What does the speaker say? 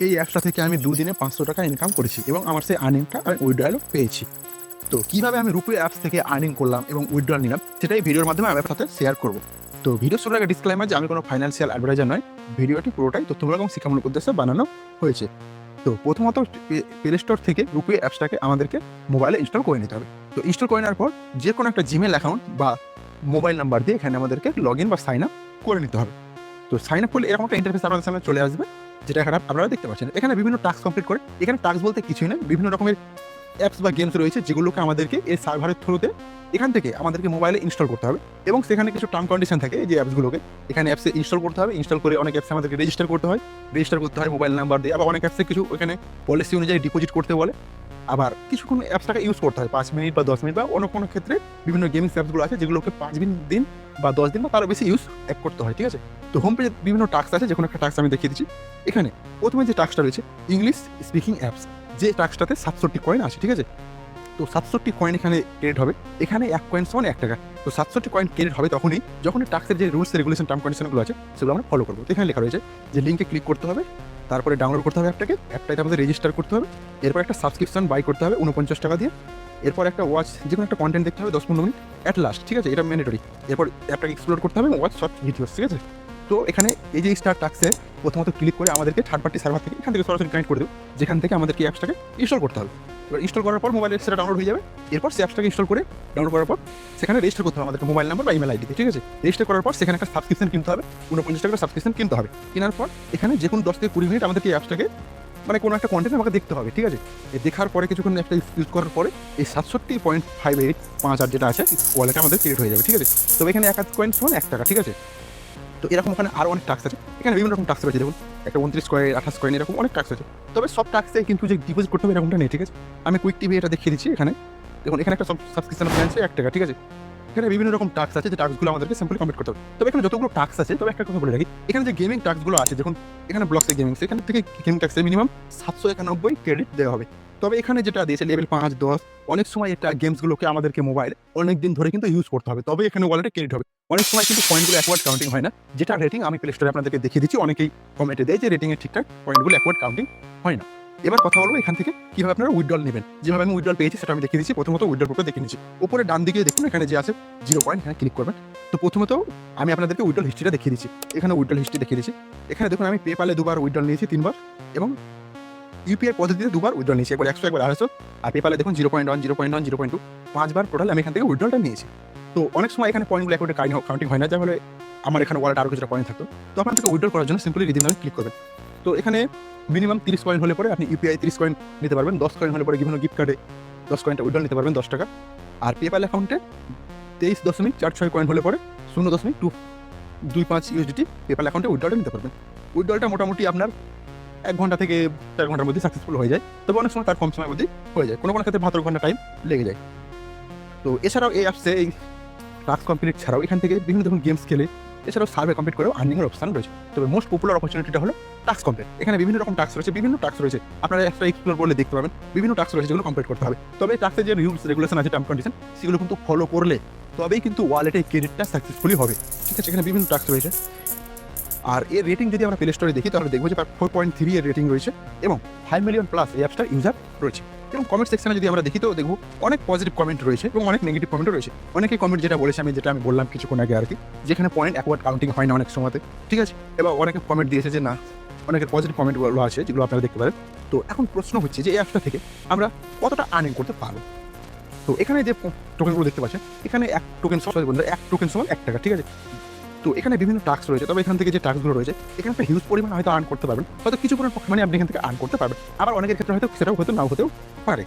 এই অ্যাপসটা থেকে আমি 2 দিনে 500 টাকা ইনকাম করেছি এবং আমার সেই আর্নিংটা আমি উইথড্রয়ালও পেয়েছি। তো কীভাবে আমি রুপিও অ্যাপস থেকে আর্নিং করলাম এবং উইথড্রয়াল নিলাম সেটাই ভিডিওর মাধ্যমে আমি আপনার সাথে শেয়ার করব। তো ভিডিও শুরুর আগে ডিসক্লেমার যে আমি কোনো ফাইন্যান্সিয়াল অ্যাডভাইজার নয়, ভিডিওটি পুরোটাই তথ্যমূলক এবং শিক্ষামূলক উদ্দেশ্যে বানানো হয়েছে। তো প্রথমত প্লে স্টোর থেকে রুপিও অ্যাপসটাকে আমাদেরকে মোবাইলে ইনস্টল করে নিতে হবে। তো ইনস্টল করে নেওয়ার পর যে কোনো একটা জিমেল অ্যাকাউন্ট বা মোবাইল নাম্বার দিয়ে এখানে আমাদেরকে লগ ইন বা সাইন আপ করে নিতে হবে। তো সাইন আপ করলে এরকম একটা ইন্টারফেস আপনাদের সামনে চলে আসবে, যেটা এখানে আপনারা দেখতে পাচ্ছেন। এখানে বিভিন্ন টাস্ক কমপ্লিট করে, এখানে টাস্ক বলতে কিছুই না, বিভিন্ন রকমের অ্যাপস বা গেমস রয়েছে যেগুলোকে আমাদেরকে এই সার্ভারের থ্রুতে এখান থেকে আমাদেরকে মোবাইলে ইনস্টল করতে হবে এবং সেখানে কিছু টার্ম কন্ডিশন থাকে যে অ্যাপসগুলোকে এখানে অ্যাপসে ইনস্টল করতে হবে। ইনস্টল করে অনেক অ্যাপসে আমাদেরকে রেজিস্টার করতে হয় মোবাইল নাম্বার দিয়ে। আবার অনেক অ্যাপসে কিছু এখানে পলিসি অনুযায়ী ডিপোজিট করতে বলে। আবার কিছুক্ষণ অ্যাপসটাকে ইউজ করতে হয় 5 মিনিট বা 10 মিনিট, বা অন্য কোনো ক্ষেত্রে বিভিন্ন গেমিং অ্যাপসগুলো আছে যেগুলোকে 5 দিন বা 10 দিন বা তারও বেশি ইউজ করতে হয়। ঠিক আছে, তো হোম পেজে বিভিন্ন টাস্ক আছে, যে কোনো একটা টাস্ক আমি দেখিয়ে দিচ্ছি। এখানে প্রথমে যে টাস্কটা রয়েছে ইংলিশ স্পিকিং অ্যাপস, যে টাস্কটাতে 67 কয়েন আছে। ঠিক আছে, তো 67 কয়েন এখানে ক্রেডিট হবে। এখানে 1 কয়েন সমান 1 টাকা। তো 67 কয়েন ক্রেডিট হবে তখনই যখন টাস্কের যে রুলস রেগুলেশন টার্ম কন্ডিশনগুলো আছে সেগুলো আমরা ফলো করবো। তো এখানে লেখা রয়েছে যে লিঙ্কে ক্লিক করতে হবে, তারপরে ডাউনলোড করতে হবে অ্যাপটাতে আমাদের রেজিস্টার করতে হবে, এরপর একটা সাবস্ক্রিপশন বাই করতে হবে 49 টাকা দিয়ে, এরপর একটা ওয়াচ যে কোনো একটা কন্টেন্ট দেখতে হবে 10-15 মিনিট অ্যাট লাস্ট। ঠিক আছে, এটা ম্যান্ডেটরি। এরপর অ্যাপটাকে এক্সপ্লোর করতে হবে, ওয়াচ শর্ট ভিডিওস। ঠিক আছে, তো এখানে এই যে স্টার্ট টাস্কে প্রথমত ক্লিক করে আমাদেরকে থার্ড পার্টি সার্ভার থেকে এখান থেকে সরাসরি কানেক্ট করে দেবে, যেখান থেকে আমাদেরকে অ্যাপসটাকে ইনস্টল করতে হবে। এবার ইনস্টল করার পর মোবাইলে সেটা ডাউনলোড হয়ে যাবে। এরপর সেই অ্যাপসটাকে ইনস্টল করে ডাউনলোড করার পর সেখানে রেজিস্টার করতে হবে আমাদেরকে মোবাইল নাম্বার বা ইমেল আইডিতে। ঠিক আছে, রেজিস্টার করার পর সেখানে একটা সাবস্ক্রিপশন কিনতে হবে, 49 টাকার সাবস্ক্রিপশন কিনতে হবে। কেনার পর এখানে যে কোনো 10 থেকে 20 মিনিট আমাদেরকে এই অ্যাপসটাকে মানে কোনো একটা কন্টেন্ট আমাকে দেখতে হবে। ঠিক আছে, দেখার পরে কিছুক্ষণ একটা ইউজ করার পরে এই 67.58 যেটা আছে ওয়ালেটে আমাদের ক্রিয়েট হয়ে যাবে। ঠিক আছে, তবে এখানে 1 কয়েন সমান 1 টাকা। ঠিক আছে, তো এরকম ওখানে আরও অনেক টাস্ক আছে। এখানে বিভিন্ন রকম টাস্ক রয়েছে, দেখুন একটা 29 কয়েন 28 কয়েন এরকম অনেক টাস্ক আছে। তবে সব টাস্কে কিন্তু যে ডিপোজিট করতে হবে এরকমটা নেই। ঠিক আছে, আমি কুইক টিভি এটা দেখিয়ে দিচ্ছি। এখানে দেখুন এখানে একটা সাবস্ক্রিপশন প্ল্যান আছে 1 টাকা। ঠিক আছে, এখানে বিভিন্ন রকম টাস্ক আছে যে টাস্কগুলো আমাদেরকে সিম্পলি কমপ্লিট করতে হবে। তবে এখানে যতগুলো টাস্ক আছে, তবে একটা কথা বলে রাখি, এখানে যে গেমিং টাস্কগুলো আছে, দেখুন এখানে ব্লকসে গেমিং, এখান থেকে গেমিং টাস্কে মিনিমাম 791 ক্রেডিট দেওয়া হবে। তবে এখানে যেটা দিয়েছে লেভেল 5, 10, অনেক সময় এটা গেমসগুলোকে আমাদেরকে মোবাইল অনেক দিন ধরে কিন্তু ইউজ করতে হবে, তবে এখানে ওয়ালেটে ক্রেডিট হবে। অনেক সময় কিন্তু পয়েন্টগুলো একওয়ার্ড কাউন্টিং হয় না, যেটা রেটিং আমি প্লে স্টোরে আপনাদেরকে দেখিয়ে দিচ্ছি। অনেকেই কমেন্টে দেয় যে রেটিংয়ে ঠিকঠাক পয়েন্টগুলো একওয়ার্ড কাউন্টিং হয় না। এবার কথা বলবো এখান থেকে কীভাবে আপনারা উইথড্রল নেবেন। যেভাবে আমি উইথড্রল পেয়েছি সেটা আমি দেখিয়ে দিচ্ছি। প্রথমত উইথড্রল করতে দেখে নিচ্ছি। উপরে ডান দিকে দেখুন এখানে যে আছে 0 কয়েন, এখানে ক্লিক করবেন। তো প্রথমত আমি আপনাদেরকে উইথড্রল হিস্ট্রিটা দেখিয়ে দিচ্ছি। এখানে উইথড্রল হিস্ট্রি দেখিয়ে দিচ্ছি। এখানে দেখুন আমি পেপালে 2বার উইথড্রল নিয়েছি, 3বার, এবং ইউপিআই পদ্ধতিতে 2বার উইথড্রল নিয়েছি, একবার 100 একবার 250। আর পেপালে দেখুন 0.1, 0.1, 0.2, 5বার টোটাল আমি এখান থেকে উইথড্রলটা নিয়েছি। তো অনেক সময় এখানে পয়েন্টগুলো একবারে কাউন্টিং হয় না, যার ফলে আমার এখানে ওয়ালেটে আরও কিছুটা পয়েন্ট থাকতো। তো আপনাদেরকে উইথড্রল করার জন্য সিম্পলি রিডিম নামে ক্লিক করবেন। তো এখানে মিনিমাম 30 কয়েন হলে পরে আপনি ইউপিআই 30 কয়েন নিতে পারবেন। 10 কয়েন হলে পরে বিভিন্ন গিফট কার্ডে 10 কয়েনটা উইথড্রল নিতে পারবেন 10 টাকা। আর পেপ্যাল অ্যাকাউন্টে 23.46 কয়েন হলে পরে 0.225 ইউএসডিটি পেপ্যাল অ্যাকাউন্টে উইথড্রলটা নিতে পারবেন। উইথড্রলটা মোটামুটি আপনার 1 ঘন্টা থেকে 4 ঘন্টার মধ্যে সাকসেসফুল হয়ে যায়, তবে অনেক সময় তার কম সময়ের মধ্যেই হয়ে যায়, কোনো ক্ষেত্রে 72 ঘন্টা টাইম লেগে যায়। তো এছাড়াও এই অ্যাপসে এই টাস্ক কমপ্লিট ছাড়াও এখান থেকে বিভিন্ন ধরনের গেমস খেলে এছাড়াও সার্ভে কমপ্লিট করেও আর্নিংয়ের অপশন রয়েছে। তবে মোস্ট পপুলার অপরচুনিটিটা হলো টাস্ক কমপ্লিট। এখানে বিভিন্ন রকম টাস্ক রয়েছে, আপনারা একটা এক্সপ্লোর করলে দেখতে পাবেন বিভিন্ন টাস্ক রয়েছে যেগুলো কমপ্লিট করতে হবে। তবে টাস্কের যে রুলস রেগুলেশন আছে টার্ম কন্ডিশন সেগুলো কিন্তু ফলো করলে তবেই কিন্তু ওয়ালেটে ক্রেডিটটা সাকসেসফুলি হবে। ঠিক আছে, এখানে বিভিন্ন টাস্ক রয়েছে। আর এর রেটিং যদি আমরা প্লে স্টোরে দেখি তাহলে দেখবো যে 4.3 এর রেটিং রয়েছে এবং 5 মিলিয়ন প্লাস এই অ্যাপসটার ইউজার রয়েছে। এবং কমেন্ট সেকশনে যদি আমরা দেখি তো দেখবো অনেক পজিটিভ কমেন্ট রয়েছে এবং অনেক নেগেটিভ কমেন্টও রয়েছে। অনেকে কমেন্ট যেটা বলেছে যেটা আমি বললাম কিছুক্ষণ আগে আর কি, যেখানে পয়েন্ট একওয়ার্ড কাউন্টিং হয় না অনেক সময়তে। ঠিক আছে, এবার অনেকে কমেন্ট দিয়েছে যে না, অনেকের পজিটিভ কমেন্টগুলো আছে যেগুলো আপনারা দেখতে পারেন। তো এখন প্রশ্ন হচ্ছে যে এই অ্যাপসটা থেকে আমরা কতটা আর্নিং করতে পারবো। তো এখানে যে টোকেনগুলো দেখতে পাচ্ছেন, এখানে 1 টোকেন সমান 1 টাকা। ঠিক আছে, তো এখানে বিভিন্ন টাস্ক রয়েছে। তবে এখান থেকে যে টাস্কগুলো রয়েছে এখানে একটা হিউজ পরিমাণ হয়তো আর্ন করতে পারবেন, হয়তো কিছু পরিমাণ আপনি এখান থেকে আর্ন করতে পারবেন। আবার অনেকের ক্ষেত্রে হয়তো সেটাও হয়তো নাও হতেও পারে।